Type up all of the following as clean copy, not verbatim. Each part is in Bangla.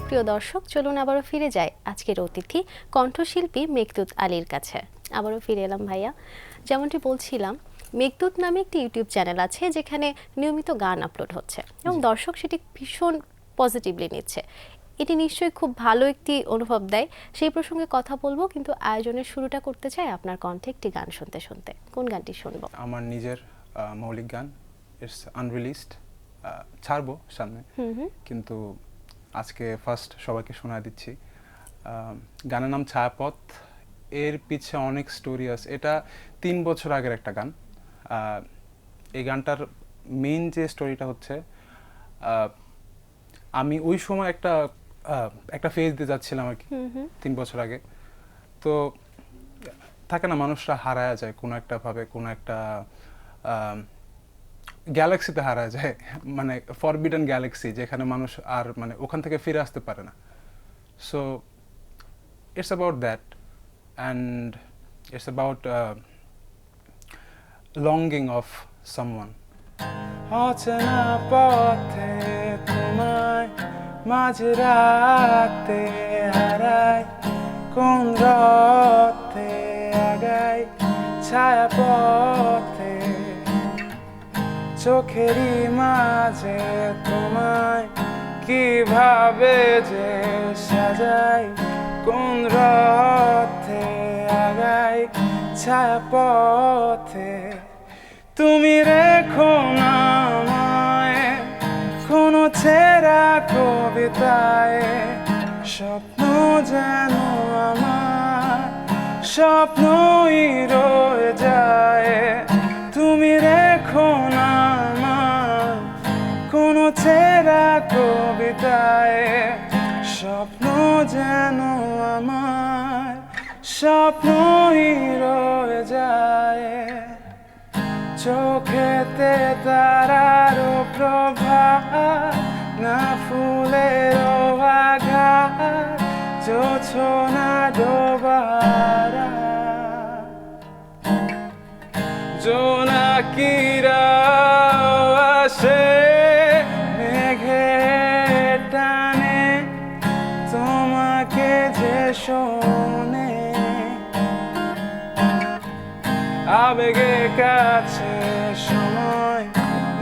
প্রিয় দর্শক, চলুন আবারও ফিরে যাই আজকের অতিথি কণ্ঠশিল্পী মেঘদূত আলীর কাছে। আবারও ফিরে এলাম ভাইয়া। যেমনটি বলছিলাম, মেঘদূত নামে একটি ইউটিউব চ্যানেল আছে যেখানে নিয়মিত গান আপলোড হচ্ছে এবং দর্শক সেটি ভীষণ পজিটিভলি নিচ্ছে। এটি নিশ্চয়ই খুব ভালো একটি অনুভব দেয়। সেই প্রসঙ্গে কথা বলবো, কিন্তু আয়োজনের শুরুটা করতে চাই আপনার কণ্ঠে একটি গান শুনতে শুনতে। কোন গানটি শুনবো? আমার নিজের মৌলিক গান, ইটস আনরিলিজড, ছাড়বো সামনে, কিন্তু আজকে ফার্স্ট সবাইকে শোনা দিচ্ছি। গানের নাম ছায়াপথ। এর পিছে অনেক স্টোরি আছে। এটা 3 বছর আগের একটা গান। এই গানটার মেইন যে স্টোরিটা হচ্ছে, আমি ওই সময় একটা ফেজ দিয়ে যাচ্ছিলাম আর কি, 3 বছর আগে। তো থাকে না, মানুষরা হারায় যায় কোনো একটা ভাবে, কোনো একটা গ্যালাক্সিতে হারায় যায়, মানে ফরবিডেন গ্যালাক্সি, যেখানে মানুষ আর মানে ওখান থেকে ফিরে আসতে পারে না। So it's about that, and it's about longing of someone. অচেনা পথে তোমায় মাঝরাতে হারাই, কোন রথে আগাই ছায়াপথে, চোখেরই মাঝে তোমায় কিভাবে যে সাজাই, কোন রথে আগাই ছায়াপথে। তুমি রেখো না আমায় কোনো ছেঁড়া কবিতায়, স্বপ্ন যেন আমার স্বপ্নই রয়ে যায়। তুমি রেখো না আমার কোনো ছেঁড়া কবিতায়, স্বপ্ন যেন আমার স্বপ্নই রয়ে যায়। চোখেতে তারার প্রভা, না ফুলের আঘাত, জোছনা ডোবারা, জোনাকিরা আসে মেঘের টানে, তোমাকে যে শোনে আবেগে কাছে সময়,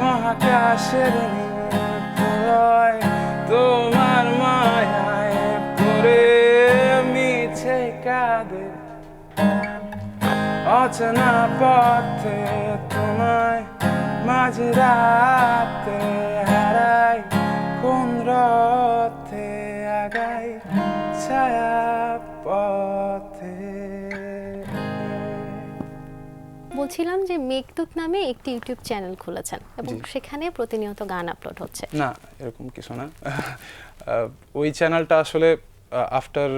মহাকাশের প্রলয়, তোমার মায়ায় পড়ে মিছে কাঁদে। অচেনা পথে তোমায় মাঝরাতে হারাই, কোন রথে আগাই ছায়াপথে। বলছিলাম যে মেঘদূত নামে একটি ইউটিউব চ্যানেল খুলেছেন এবং সেখানে প্রতিনিয়ত গান আপলোড হচ্ছে। না, এরকম কিছু না। ওই চ্যানেলটা আসলে আফটার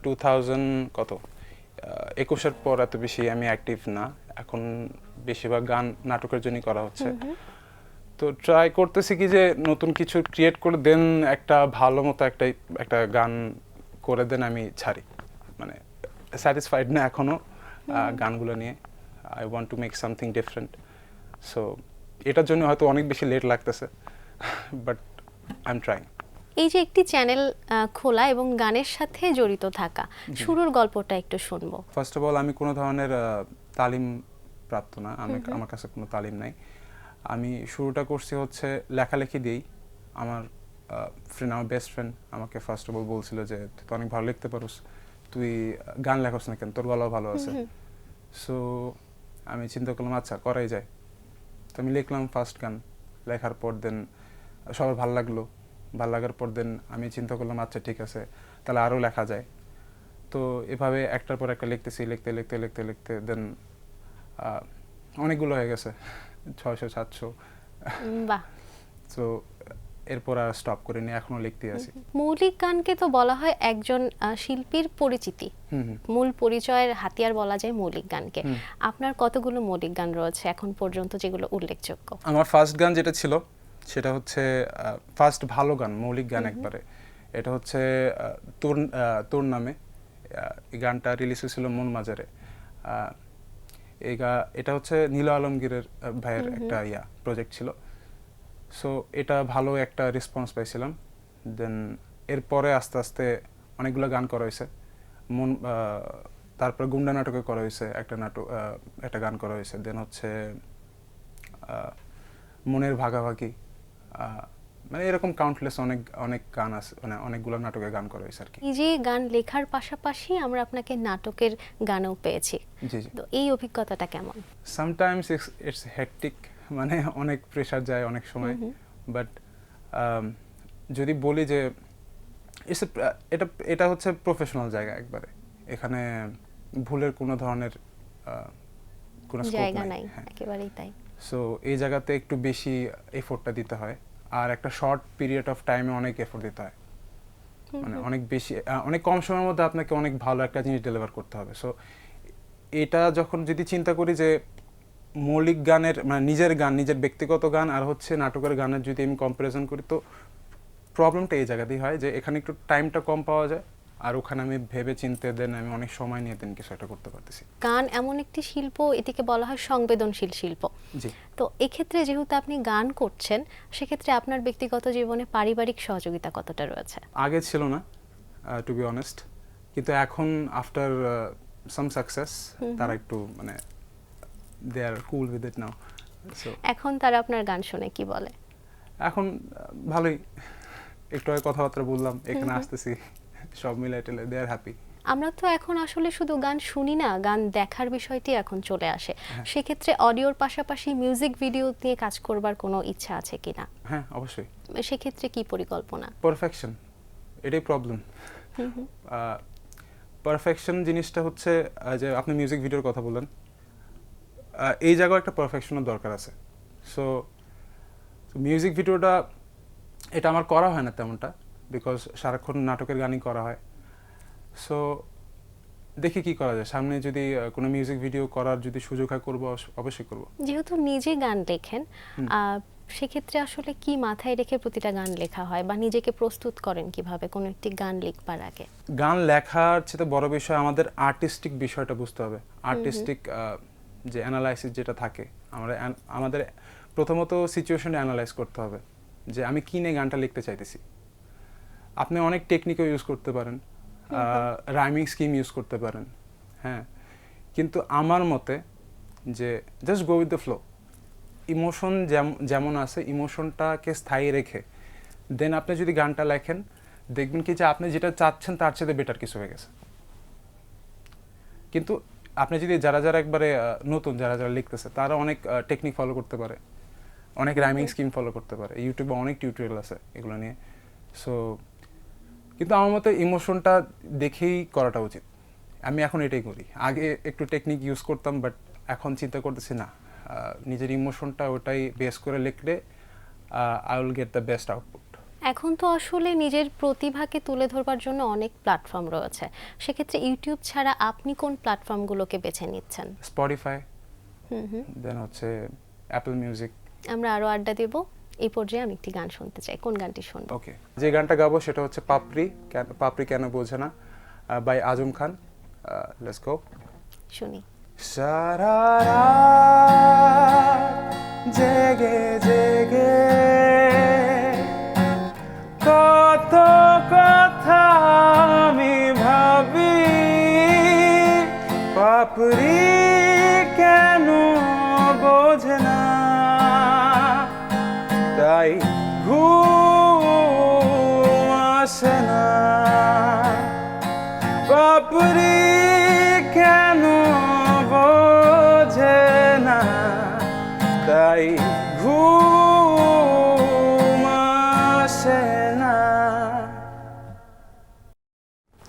2021-এর পর এত বেশি আমি অ্যাক্টিভ না। এখন বেশিরভাগ গান নাটকের জন্যই করা হচ্ছে। তো ট্রাই করতেছি কি যে নতুন কিছু ক্রিয়েট করে দেন, একটা ভালো মতো একটা গান করে দেন, আমি ছাড়ি। মানে স্যাটিসফাইড না এখনো গানগুলো নিয়ে। I want to make something different. So এটার জন্য হয়তো অনেক বেশি লেট লাগতেছে, but I'm trying. এই যে একটি চ্যানেল খোলা এবং গানের সাথে জড়িত থাকা, শুরুর গল্পটা একটু শুনবো। ফার্স্ট অফ অল, আমি কোনো ধরনের তালিম প্রাপ্ত না, আমার কাছে কোনো তালিম নাই। আমি শুরুটা করছি হচ্ছে লেখালেখি দিয়েই। আমার বেস্ট ফ্রেন্ড আমাকে ফার্স্ট অফ অল বলছিল যে তুই তো অনেক ভালো লিখতে পারোস, তুই গান লেখোস না কেন, তোর গলাও ভালো আছে। সো আমি চিন্তা করলাম আচ্ছা করাই যায়। তো আমি লিখলাম ফার্স্ট গান। লেখার পর দেন সবার ভালো লাগলো। ভালো লাগার পর দেন আমি চিন্তা করলাম আচ্ছা ঠিক আছে, তাহলে আরও লেখা যায়। তো এভাবে একটার পর একটা লিখতেছি, লিখতে লিখতে লিখতে লিখতে দেন অনেকগুলো হয়ে গেছে, 600-700। বাহ। তো এরপর আর স্টপ করিনি, এখনো লিখতে আছি। মৌলিক গানকে তো বলা হয় একজন শিল্পীর পরিচিতি, মূল পরিচয়ের হাতিয়ার বলা যায় মৌলিক গানকে। আপনার কতগুলো মৌলিক গান রয়েছে এখন পর্যন্ত যেগুলো উল্লেখযোগ্য? আমার ফার্স্ট গান যেটা ছিল সেটা হচ্ছে ফার্স্ট ভালো গান, মৌলিক গান একবারে, এটা হচ্ছে তোর নামে। এই গানটা রিলিজ হয়েছিল মন মাজারে। এটা হচ্ছে নীল আলমগীরের ভাইয়ের একটা প্রজেক্ট ছিল। সো এটা ভালো একটা রেসপন্স পাইছিলাম। দেন এরপরে আস্তে আস্তে অনেকগুলো গান করা হয়েছে। তারপরে গুন্ডা নাটকে করা হয়েছে একটা গান করা হয়েছে। দেন হচ্ছে মনের ভাগাভাগি, মানে এরকম কাউন্টলেস অনেক অনেক গান আছে, মানে অনেকগুলো নাটকে গান করা হয়েছে আর কি। নিজে গান লেখার পাশাপাশি আমরা আপনাকে নাটকের গানও পেয়েছি, জি জি। তো এই অভিজ্ঞতাটা কেমন? সামটাইমস ইটস হেকটিক, মানে অনেক প্রেশার যায় অনেক সময়, বাট যদি বলি যে এটা হচ্ছে প্রফেশনাল জায়গা একবারে, এখানে ভুলের কোনো ধরনের কোনো স্কোপ জায়গা নাই। নাই, একেবারেই তাই। সো এই জায়গাতে একটু বেশি এফোর্টটা দিতে হয়, আর একটা শর্ট পিরিয়ড অফ টাইমে অনেক এফোর্ট দিতে হয়, মানে অনেক বেশি, অনেক কম সময়ের মধ্যে আপনাকে অনেক ভালো একটা জিনিস ডেলিভার করতে হবে। সো এটা যখন যদি চিন্তা করি যে মৌলিক গানের, মানে নিজের গান, নিজের ব্যক্তিগত গান আর হচ্ছে নাটকের গানের যদি আমি কম্পারিজন করি, তো প্রবলেমটা এই জায়গাতেই হয় যে এখানে একটু টাইমটা কম পাওয়া যায়, আর ওখানে আমি ভেবে চিন্তে দেন আমি অনেক সময় নিয়ে দেন কিছু একটা করতে পারতেছি। গান এমন একটি শিল্প, এটিকে বলা হয় সংবেদনশীল শিল্প। জি। তো এক্ষেত্রে যেহেতু আপনি গান করছেন, সেক্ষেত্রে আপনার ব্যক্তিগত জীবনে পারিবারিক সহযোগিতা কতটা রয়েছে? আগে ছিল না, টু বি অনেস্ট, কিন্তু এখন আফটার সাম সাকসেস তারা একটু মানে দে আর কুল উইথ ইট নাও। সো এখন তারা আপনার গান শুনে কি বলে? এখন ভালোই, একটু আগে কথাবার্তা বললাম, এখানে আসতেছি, সব মিলাই টেলে দে আর হ্যাপি। আমরা তো এখন আসলে শুধু গান শুনি না, গান দেখার বিষয়টি এখন চলে আসে। সেক্ষেত্রে অডিওর পাশাপাশি মিউজিক ভিডিও নিয়ে কাজ করবার কোনো ইচ্ছা আছে কিনা? হ্যাঁ অবশ্যই। সেক্ষেত্রে কি পরিকল্পনা? পারফেকশন, এটাই প্রবলেম। পারফেকশন জিনিসটা হচ্ছে যে আপনি মিউজিক ভিডিওর কথা বললেন, এই জায়গায় একটা পারফেকশনের দরকার আছে। সো মিউজিক ভিডিওটা এটা আমার করা হয় না তেমনটা, বিকজ সারাক্ষণ নাটকের গানই করা হয়। সো দেখি কি করা যায়, সামনে যদি কোনো মিউজিক ভিডিও করার যদি সুযোগ হয় করবো, অবশ্যই করবো। যেহেতু নিজে গান লেখেন, সেক্ষেত্রে আসলে কি মাথায় রেখে প্রতিটা গান লেখা হয়, বা নিজেকে প্রস্তুত করেন কিভাবে কোনো একটি গান লিখবার আগে? গান লেখার চেয়ে বড় বিষয় আমাদের আর্টিস্টিক বিষয়টা বুঝতে হবে। আর্টিস্টিক যে অ্যানালাইসিস যেটা থাকে, আমাদের প্রথমত সিচুয়েশনটা অ্যানালাইজ করতে হবে যে আমি কি নিয়ে গানটা লিখতে চাইতেছি। আপনি অনেক টেকনিকও ইউজ করতে পারেন, রাইমিং স্কিম ইউজ করতে পারেন, হ্যাঁ, কিন্তু আমার মতে যে just go with the flow, emotion যেমন আছে ইমোশনটাকে স্থায়ী রেখে দেন আপনি যদি গানটা লেখেন, দেখবেন কি যে আপনি যেটা চাচ্ছেন তার চেয়ে বেটার কিছু হয়ে গেছে। কিন্তু আপনি যদি যারা একবারে নতুন যারা লিখতেছে, তারা অনেক টেকনিক ফলো করতে পারে, অনেক রাইমিং স্কিম ফলো করতে পারে, ইউটিউবে অনেক টিউটোরিয়াল আছে এগুলো নিয়ে। সো কিন্তু আমার মতে ইমোশনটা দেখেই করাটা উচিত। আমি এখন এটাই করি। আগে একটু টেকনিক ইউজ করতাম, বাট এখন চিন্তা করতেছি না, নিজের ইমোশনটা ওটাই বেস করে লিখলে I will get the best output. এখন তো আসলে নিজের প্রতিভাকে তুলে ধরবার জন্য অনেক প্ল্যাটফর্ম রয়েছে, সেক্ষেত্রে ইউটিউব ছাড়া আপনি কোন প্ল্যাটফর্মগুলোকে বেছে নিচ্ছেন? স্পটিফাই, দেন হচ্ছে অ্যাপল মিউজিক। আমরা আরো আড্ডা দেব। এই পর্যায়ে আমি একটি গান শুনতে চাই, কোন গানটি শুনবো? ওকে, যে গানটা গাবো সেটা হচ্ছে পাপড়ি কেন বোঝে না by Azam Khan. Let's go, শুনি। সারা রাত জেগে জেগে কত কথা আমি ভাবি, পাপড়ি কেন বোঝে না, তাই ঘুম আসে না, পাপড়ি কেন বোঝে না, তাই ঘুম আসে না।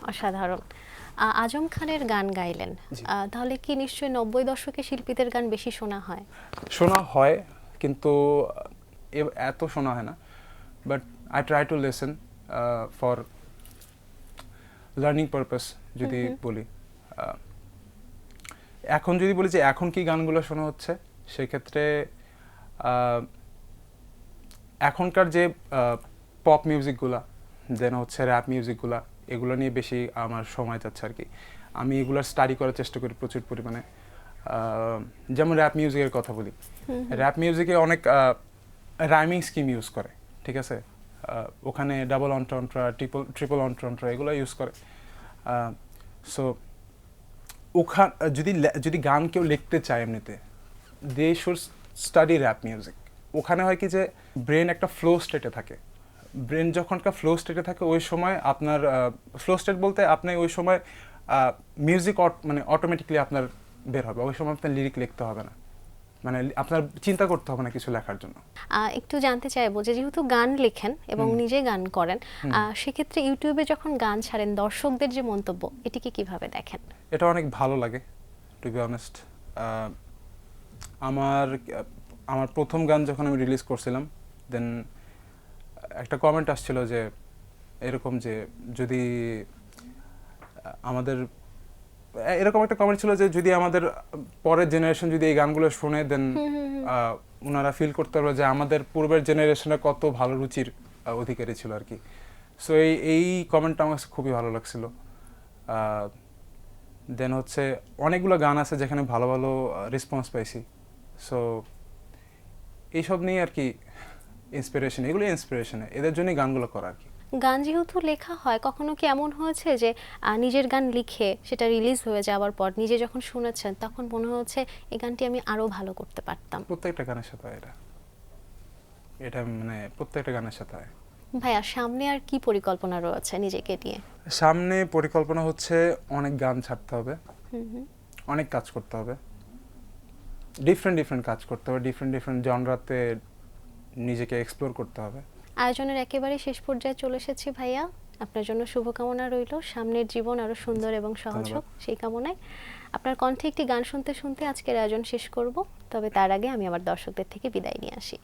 অসাধারণ। আজম খানের গান গাইলেন, তাহলে কি নিশ্চয়ই 90 দশকে শিল্পীদের গান বেশি শোনা হয়? শোনা হয়, কিন্তু এত শোনা হয় না, but I try to listen for learning purpose যদি বলি। এখন যদি বলি যে এখন কি গানগুলো শোনা হচ্ছে, সেক্ষেত্রে এখনকার যে পপ মিউজিকগুলা, দেন হচ্ছে র্যাপ মিউজিকগুলা, এগুলো নিয়ে বেশি আমার সময় যাচ্ছে আর কি। আমি এগুলো স্টাডি করার চেষ্টা করি প্রচুর পরিমাণে। যেমন র্যাপ মিউজিকের কথা বলি, র্যাপ মিউজিকে অনেক রাইমিং স্কিম ইউজ করে, ঠিক আছে, ওখানে ডাবল অন্ট্রা ট্রিপল অন্ট্রা এগুলো ইউজ করে। সো যদি গান কেউ লিখতে চায় এমনিতে, they should study rap music. ওখানে হয় কি যে ব্রেন একটা ফ্লো স্টেটে থাকে, ব্রেন যখন একটা ফ্লো স্টেটে থাকে ওই সময় আপনার ফ্লো স্টেট বলতে আপনি ওই সময় মিউজিক মানে অটোমেটিকলি আপনার বের হবে, ওই সময় আপনার লিরিক লিখতে হবে না, মানে আপনার চিন্তা করতে হবে না কিছু লেখার জন্য। একটু জানতে চাইবো যে যেহেতু গান লেখেন এবং নিজে গান করেন, সেক্ষেত্রে ইউটিউবে যখন গান ছাড়েন দর্শকদের যে মন্তব্য এটিকে কিভাবে দেখেন? এটা অনেক ভালো লাগে টু বি অনেস্ট। আমার প্রথম গান যখন আমি রিলিজ করছিলাম, দেন একটা কমেন্ট আসছিল যে এরকম যে যদি আমাদের এরকম একটা কমেন্ট ছিল যে যদি আমাদের পরের জেনারেশন যদি এই গানগুলো শুনে, দেন ওনারা ফিল করতে পারবে যে আমাদের পূর্বের জেনারেশনে কত ভালো রুচির অধিকারী ছিল আর কি। সো এই কমেন্টটা আমার কাছে খুবই ভালো লাগছিল। দেন হচ্ছে অনেকগুলো গান আছে যেখানে ভালো ভালো রেসপন্স পাইছি। সো এইসব নিয়ে আর কি ইন্সপিরেশন, এগুলো ইন্সপিরেশন, এদের জন্যই গানগুলো করা আর কি। গান যেহেতু লেখা হয়, কখনো কি এমন হয়েছে যে নিজের গান লিখে সেটা রিলিজ হয়ে যাওয়ার পর নিজে যখন শুনেছেন তখন মনে হচ্ছে এই গানটি আমি আরো ভালো করতে পারতাম? প্রত্যেকটা গানের সাথে হয় এটা মানে প্রত্যেকটা গানের সাথে হয়। ভাইয়া, সামনে আর কি পরিকল্পনা রয়েছে নিজেকে নিয়ে? সামনে পরিকল্পনা হচ্ছে অনেক গান ছাড়তে হবে, অনেক কাজ করতে হবে, ডিফারেন্ট কাজ করতে হবে, ডিফারেন্ট জনরাতে নিজেকে এক্সপ্লোর করতে হবে। আয়োজনের একেবারে শেষ পর্যায়ে চলে এসেছি ভাইয়া, আপনার জন্য শুভকামনা রইল, সামনের জীবন আরো সুন্দর এবং সহজ হোক সেই কামনায়। আপনার কণ্ঠে একটি গান শুনতে শুনতে আজকের আয়োজন শেষ করব, তবে তার আগে আমি আমার দর্শকদের থেকে বিদায় নিয়ে আসি।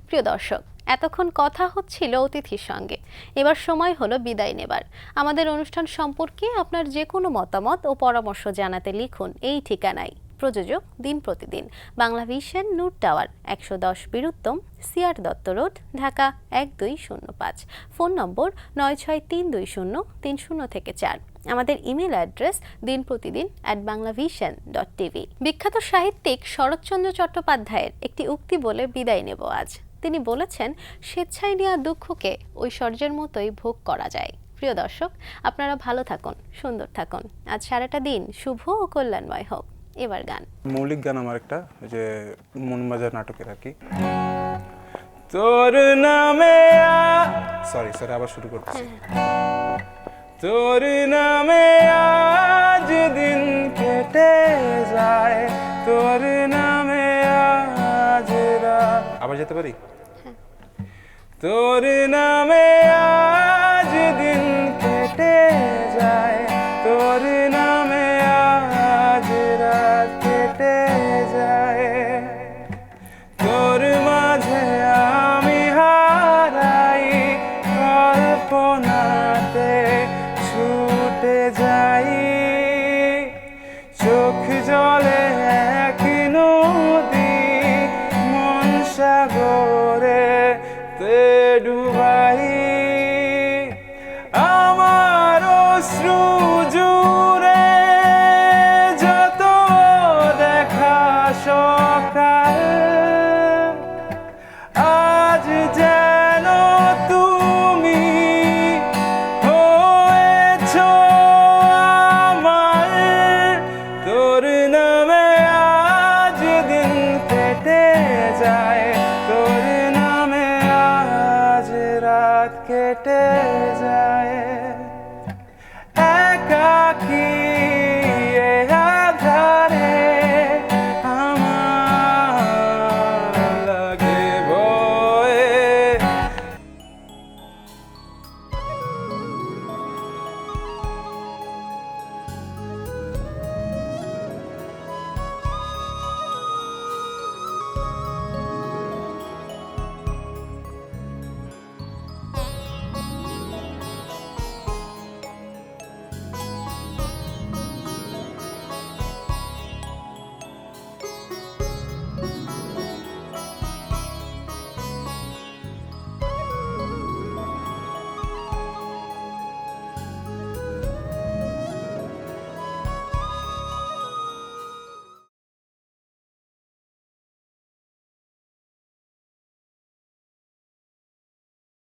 প্রিয় দর্শক, এতক্ষণ কথা হচ্ছিল অতিথির সঙ্গে, এবার সময় হলো বিদায় নেবার। আমাদের অনুষ্ঠান সম্পর্কে আপনার যে কোনো মতামত ও পরামর্শ জানাতে লিখুন এই ঠিকানায়। প্রযোজক দিন প্রতিদিন, Bangla vision, Noor tower, 110 Biruttam, CR Dutta road, Dhaka 1205। Phone number 9632030304। আমাদের ইমেল অ্যাড্রেস dinprotidin@banglavision.tv। বিখ্যাত সাহিত্যিক শরৎচন্দ্র চট্টোপাধ্যায়ের একটি উক্তি বলে বিদায় নেব আজ। তিনি বলেছেন, স্বেচ্ছায় নেওয়া দুঃখকে ঐশ্বর্যের মতোই ভোগ করা যায়। প্রিয় দর্শক, আপনারা ভালো থাকুন, সুন্দর থাকুন। আজ সারাটা দিন শুভ ও কল্যাণময় হোক। এবার গান। মৌলিক গান আমার একটা, যে মনবাজার নাটকের আর কি। তোর নামে সরি আবার শুরু করতেছি। তোর নামে আজ দিন কেটে যায়, তোর নামে আজ রাত। আবার যেতে পারি? তোর নামে আজ দিন কেটে যায়, তোর নামে আজ রাত কেটে যায়, তোর মাঝে আমি হারাই কল্পনাতে ছুটে যাই, চোখ জলে এক নদী মন সাগরে তে ডুবাই, আমার অশ্রু জুড়ে যত দেখা সকাল, আজ যেন তুমি হয়েছ আমার, তোর নামে আজ দিন কেটে যায়, তোর নামে আজ রাত কেটে যায়, একাকী